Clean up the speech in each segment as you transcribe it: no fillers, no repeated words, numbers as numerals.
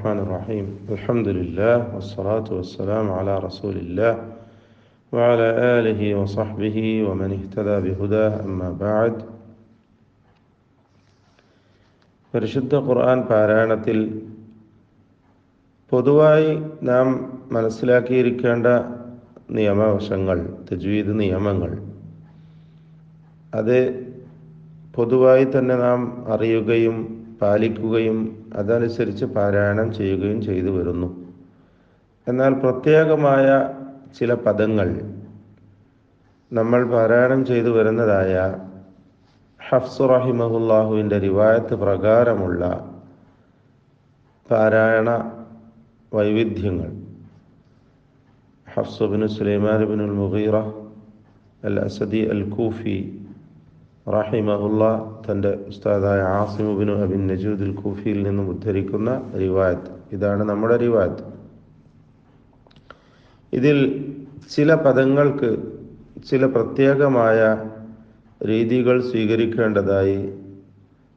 الرحمن الرحيم الحمد لله والصلاة والسلام على رسول الله وعلى آله وصحبه ومن اهتدى بهداه أما بعد പരിശുദ്ധ ഖുർആൻ പാരായണത്തിൽ പൊതുവായി നാം മനസ്സിലാക്കിയിരിക്കേണ്ട നിയമവശങ്ങൾ, തജ്വീദ് നിയമങ്ങൾ, അത് പൊതുവായി തന്നെ നാം അറിയുകയും പാലിക്കുകയും അതനുസരിച്ച് പാരായണം ചെയ്യുകയും ചെയ്തു വരുന്നു. എന്നാൽ പ്രത്യേകമായ ചില പദങ്ങൾ നമ്മൾ പാരായണം ചെയ്തു വരുന്നതായ ഹഫ്സ് റഹിമഹുല്ലാഹുവിൻ്റെ റിവായത്ത് പ്രകാരമുള്ള പാരായണ വൈവിധ്യങ്ങൾ, Hafs bin Sulaiman bin Mughira al Asadi al Kufi റഹിമഹുല്ലാ തൻ്റെ ഉസ്താദായ Asim bin Abi Najud al കൂഫിയിൽ നിന്നും ഉദ്ധരിക്കുന്ന റിവായത്ത്, ഇതാണ് നമ്മുടെ റിവായത്ത്. ഇതിൽ ചില പദങ്ങൾക്ക് ചില പ്രത്യേകമായ രീതികൾ സ്വീകരിക്കേണ്ടതായി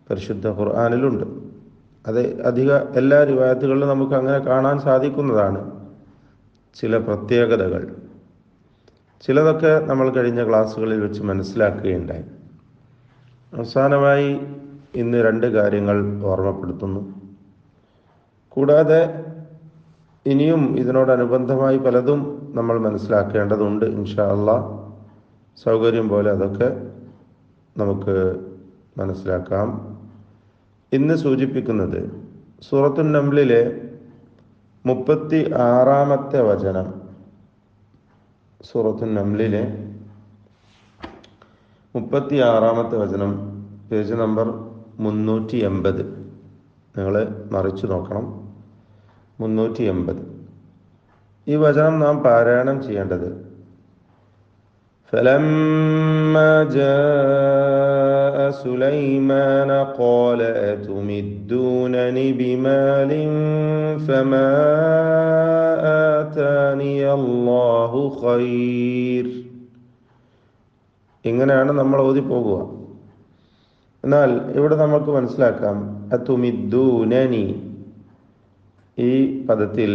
പരിശുദ്ധ ഖുർആനിലുണ്ട്. അത് എല്ലാ റിവായത്തുകളിലും നമുക്ക് അങ്ങനെ കാണാൻ സാധിക്കുന്നതാണ്. ചില പ്രത്യേകതകൾ ചിലതൊക്കെ നമ്മൾ കഴിഞ്ഞ ക്ലാസ്സുകളിൽ വെച്ച് മനസ്സിലാക്കുകയുണ്ടായി. അവസാനമായി ഇന്ന് 2 കാര്യങ്ങൾ ഓർമ്മപ്പെടുത്തുന്നു. കൂടാതെ ഇനിയും ഇതിനോടനുബന്ധമായി പലതും നമ്മൾ മനസ്സിലാക്കേണ്ടതുണ്ട്. ഇൻഷാ അല്ലാഹ് സൗകര്യം പോലെ അതൊക്കെ നമുക്ക് മനസ്സിലാക്കാം. ഇന്ന് സൂചിപ്പിക്കുന്നത് സൂറത്തുൻ നംലിലെ 36-ാമത്തെ വചനം. സൂറത്തുൻ നംലിലെ 36-ാമത്തെ വചനം, പേജ് നമ്പർ 380. നിങ്ങൾ മറിച്ചു നോക്കണം. 380 ഈ വചനം നാം പാരായണം ചെയ്യേണ്ടത് فَلَمَّا جَاءَ سُلَيْمَانَ قَالَ أَتُمِدُّونَنِي بِمَالٍ فَمَا آتَانِيَ اللَّهُ خَيْرٌ. ഇങ്ങനെയാണ് നമ്മൾ ഓതി പോകുക. എന്നാൽ ഇവിടെ നമുക്ക് മനസ്സിലാക്കാം, അതുമിദ്ദൂനനി, ഈ പദത്തിൽ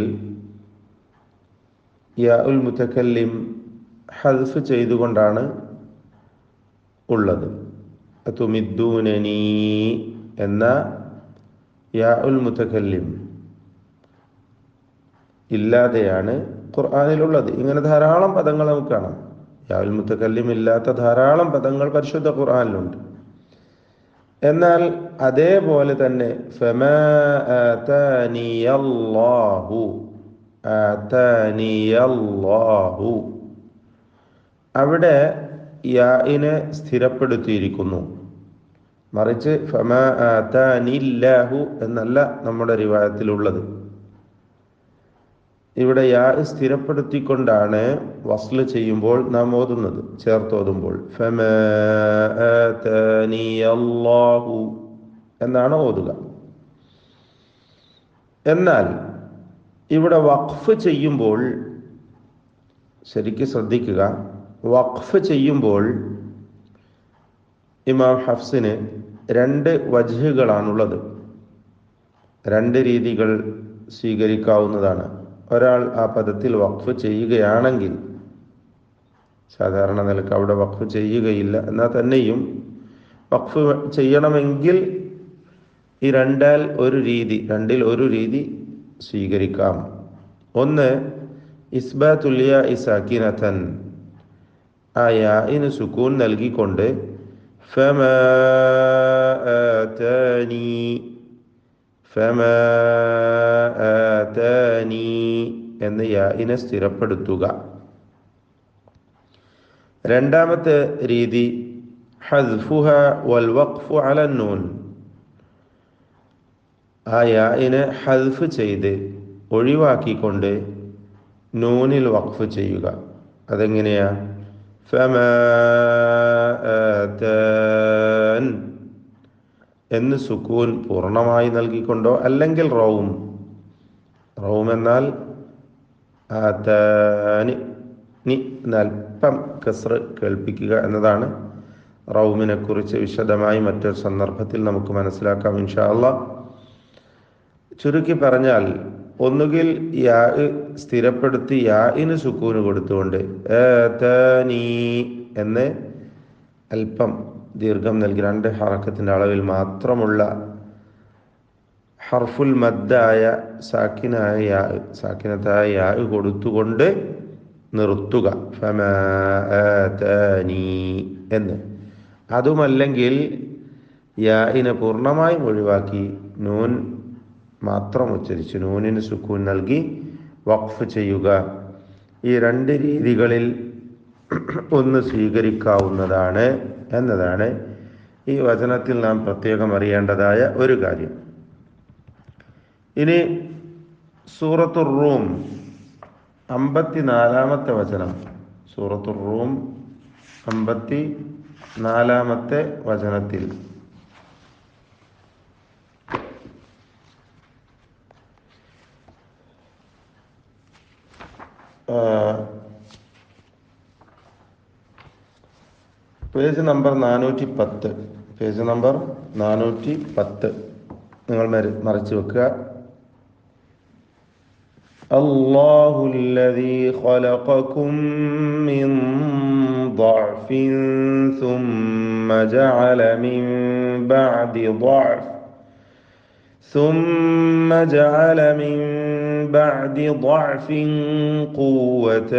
യാ ഉൽ മുതകല്ലിം ഹദ്ഫ് ചെയ്തുകൊണ്ടാണ് ഉള്ളത്. അതുമിദ്ദൂനനി എന്ന യാ ഉൽ മുതകല്ലിം ഇല്ലാതെയാണ് ഖുർആനിലുള്ളത്. ഇങ്ങനെ ധാരാളം പദങ്ങൾ നമുക്ക് കാണാം. യാ ഉൽ മുതകല്ലിം ഇല്ലാത്ത ധാരാളം പദങ്ങൾ പരിശുദ്ധ ഖുർആനിലുണ്ട്. എന്നാൽ അതേപോലെ തന്നെ ഫമാ ആതാനിയല്ലാഹു, ആതാനിയല്ലാഹു, അവിടെ യാഇനെ സ്ഥിരപ്പെടുത്തിയിരിക്കുന്നു. മറിച്ച് ഫമാ ആതാനില്ലാഹു എന്നല്ല നമ്മുടെ റിവായത്തിലുള്ളത്. ഇവിടെ യാ സ്ഥിരപ്പെടുത്തിക്കൊണ്ടാണ് വസ്ല് ചെയ്യുമ്പോൾ നാം ഓതുന്നത്, ചേർത്തോതുമ്പോൾ ഫമാ ആതാനിയല്ലാഹു എന്നാണ് ഓതുക. എന്നാൽ ഇവിടെ വഖഫ് ചെയ്യുമ്പോൾ ശരിക്കും ശ്രദ്ധിക്കുക. വഖഫ് ചെയ്യുമ്പോൾ ഇമാം ഹഫ്സിന് 2 വജ്ഹുകളാണുള്ളത്. 2 രീതികൾ സ്വീകരിക്കാവുന്നതാണ്. ഒരാൾ ആ പദത്തിൽ വഖഫ് ചെയ്യുകയാണെങ്കിൽ, സാധാരണ നിലക്ക് അവിടെ വഖഫ് ചെയ്യുകയില്ല, എന്നാൽ തന്നെയും വഖഫ് ചെയ്യണമെങ്കിൽ ഈ 2-ൽ ഒരു രീതി സ്വീകരിക്കാം. ഒന്ന്, ഇസ്ബാത്തുൽ യാഇ സാകിനതൻ, ആ യാഇന് സുകൂൻ നൽകിക്കൊണ്ട് ഫമാ ആതാനി, ഫമാ ആതാനി എന്ന യാഇനെ സ്ഥിരപ്പെടുത്തുക. രണ്ടാമത്തെ രീതി ഹദ്ഫുഹ വൽ വഖഫു അലൻ നൂൻ, ആ യാഇനെ ഹദ്ഫ് ചെയ്ത് ഒഴിവാക്കിക്കൊണ്ട് നൂനിൽ വഖഫ് ചെയ്യുക. അതെങ്ങനെയാ? ഫമാ ആതാൻ എന്ന് സുക്കൂൻ പൂർണ്ണമായി നൽകിക്കൊണ്ടോ, അല്ലെങ്കിൽ റൗം എന്നാൽ ആതാനി അല്പം കസ്ർ കേൾപ്പിക്കുക എന്നതാണ്. റൗമിനെ കുറിച്ച് വിശദമായി മറ്റൊരു സന്ദർഭത്തിൽ നമുക്ക് മനസ്സിലാക്കാം ഇൻഷാ അല്ലാഹ്. ചുരുക്കി പറഞ്ഞാൽ ഒന്നുകിൽ യാ സ്ഥിരപ്പെടുത്തി യാഇന് സുക്കൂന് കൊടുത്തുകൊണ്ട് ആതാനി എന്ന് അല്പം ദീർഘം നൽകി 2 ഹറക്കത്തിൻ്റെ അളവിൽ മാത്രമുള്ള ഹർഫുൽ മദ്ദായ സാക്കിനത്തായ യാ കൊടുത്തുകൊണ്ട് നിർത്തുക, ഫമാ ആതാനി എന്ന്. അതുമല്ലെങ്കിൽ യാഇനെ പൂർണ്ണമായും ഒഴിവാക്കി നൂൻ മാത്രം ഉച്ചരിച്ച് നൂനിന് സുക്കൂൻ നൽകി വഖഫ് ചെയ്യുക. ഈ 2 രീതികളിൽ ഒന്ന് സ്വീകരിക്കാവുന്നതാണ് എന്നതാണ് ഈ വചനത്തിൽ നാം പ്രത്യേകം അറിയേണ്ടതായ ഒരു കാര്യം. ഇനി സൂറത്തുർ റൂം 54-ാമത്തെ വചനം. സൂറത്തുർ റൂം 54-ാമത്തെ വചനത്തിൽ പേജ് നമ്പർ 410, പേജ് നമ്പർ 410 നിങ്ങൾ മറിച്ച് വെക്കുക. അല്ലാഹുല്ലദീ ഖലഖകും മിൻ ضعഫിൻ ثم ജഅല മിൻ ബഅദി ضعഫ് ثم جعل من بعد ضعف قوة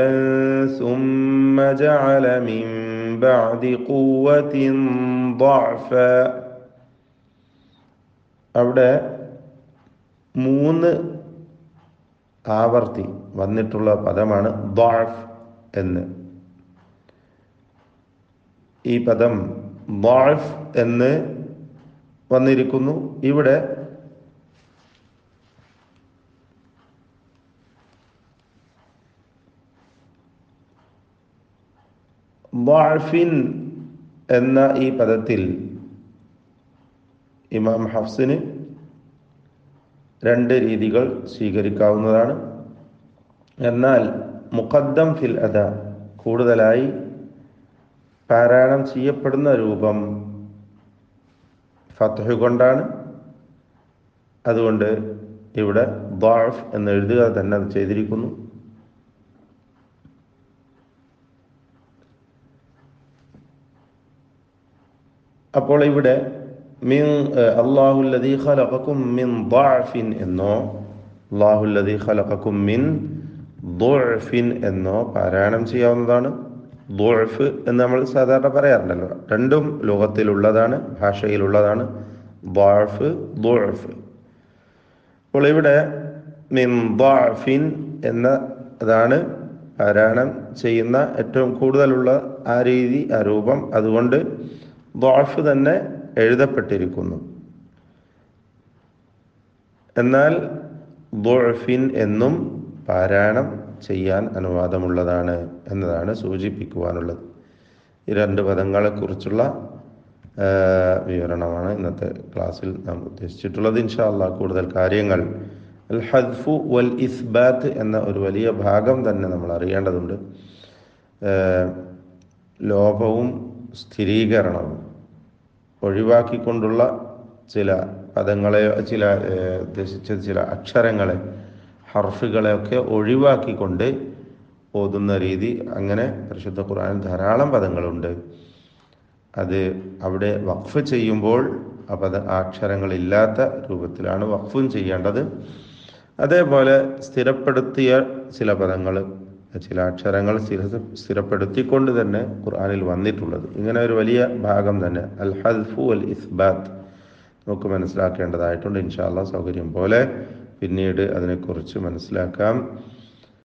ثم جعل من بعد قوة ضعفا. അവിടെ 3 ആവർത്തി വന്നിട്ടുള്ള പദമാണ് ضعഫ് എന്ന്. ഈ പദം ضعഫ് എന്ന് വന്നിരിക്കുന്നു. ഇവിടെ ضعഫിൻ എന്ന ഈ പദത്തിൽ ഇമാം ഹഫ്സിന് 2 രീതികൾ സ്വീകരിക്കാവുന്നതാണ്. എന്നാൽ മുഖദ്ദം ഫിൽ അദ കൂടുതലായി പാരായണം ചെയ്യപ്പെടുന്ന രൂപം ഫത്ഹ് കൊണ്ടാണ്. അതുകൊണ്ട് ഇവിടെ ضعഫ് എന്ന് എഴുതുക തന്നെ ചെയ്തിരിക്കുന്നു. അപ്പോൾ ഇവിടെ അല്ലാഹുല്ലദീ ഖലഖകും മിൻ ضعഫിൻ എന്നോ അല്ലാഹുല്ലദീ ഖലഖകും മിൻ ضعഫിൻ എന്നോ പാരായണം ചെയ്യാവുന്നതാണ്. ضعഫ് എന്ന് നമ്മൾ സാധാരണ പറയാറുണ്ടല്ലോ, രണ്ടും ലോകത്തിലുള്ളതാണ്, ഭാഷയിലുള്ളതാണ്. ضعഫ് ضعഫ്. അപ്പോൾ ഇവിടെ മിൻ ضعഫിൻ എന്ന അതാണ് പാരായണം ചെയ്യുന്ന ഏറ്റവും കൂടുതലുള്ള ആ രീതി, ആ രൂപം. അതുകൊണ്ട് ضعഫ് തന്നെ എഴുതപ്പെട്ടിരിക്കുന്നു. എന്നാൽ ضعഫിൻ എന്നും പാരായണം ചെയ്യാൻ അനുവാദമുള്ളതാണ് എന്നതാണ് സൂചിപ്പിക്കുവാനുള്ളത്. ഈ 2 പദങ്ങളെക്കുറിച്ചുള്ള വിവരണമാണ് ഇന്നത്തെ ക്ലാസ്സിൽ നാം ഉദ്ദേശിച്ചിട്ടുള്ളത്. ഇൻഷാ അല്ലാഹ് കൂടുതൽ കാര്യങ്ങൾ അൽ ഹദ്ഫു വൽ ഇസ്ബാത്ത് എന്ന ഒരു വലിയ ഭാഗം തന്നെ നമ്മൾ അറിയേണ്ടതുണ്ട്. ലോപവും സ്ഥിരീകരണവും ഒഴിവാക്കിക്കൊണ്ടുള്ള ചില പദങ്ങളെ, ചില അക്ഷരങ്ങളെ, ഹർഫുകളെയൊക്കെ ഒഴിവാക്കിക്കൊണ്ട് ഓതുന്ന രീതി. അങ്ങനെ പരിശുദ്ധ ഖുർആനിൽ ധാരാളം പദങ്ങളുണ്ട്. അത് അവിടെ വഖഫ് ചെയ്യുമ്പോൾ ആ അക്ഷരങ്ങളില്ലാത്ത രൂപത്തിലാണ് വഖഫും ചെയ്യേണ്ടത്. അതേപോലെ സ്ഥിരപ്പെടുത്തിയ ചില പദങ്ങൾ, ചില അക്ഷരങ്ങൾ സ്ഥിരപ്പെടുത്തിക്കൊണ്ട് തന്നെ ഖുർആനിൽ വന്നിട്ടുള്ളത്. ഇങ്ങനെ ഒരു വലിയ ഭാഗം തന്നെ അൽ ഹദ്ഫു വൽ ഇസ്ബാത്ത് നമുക്ക് മനസ്സിലാക്കേണ്ടതായിട്ടുണ്ട്. ഇൻഷാ അല്ലാഹ് സൗകര്യം പോലെ പിന്നീട് അതിനെക്കുറിച്ച് മനസ്സിലാക്കാം.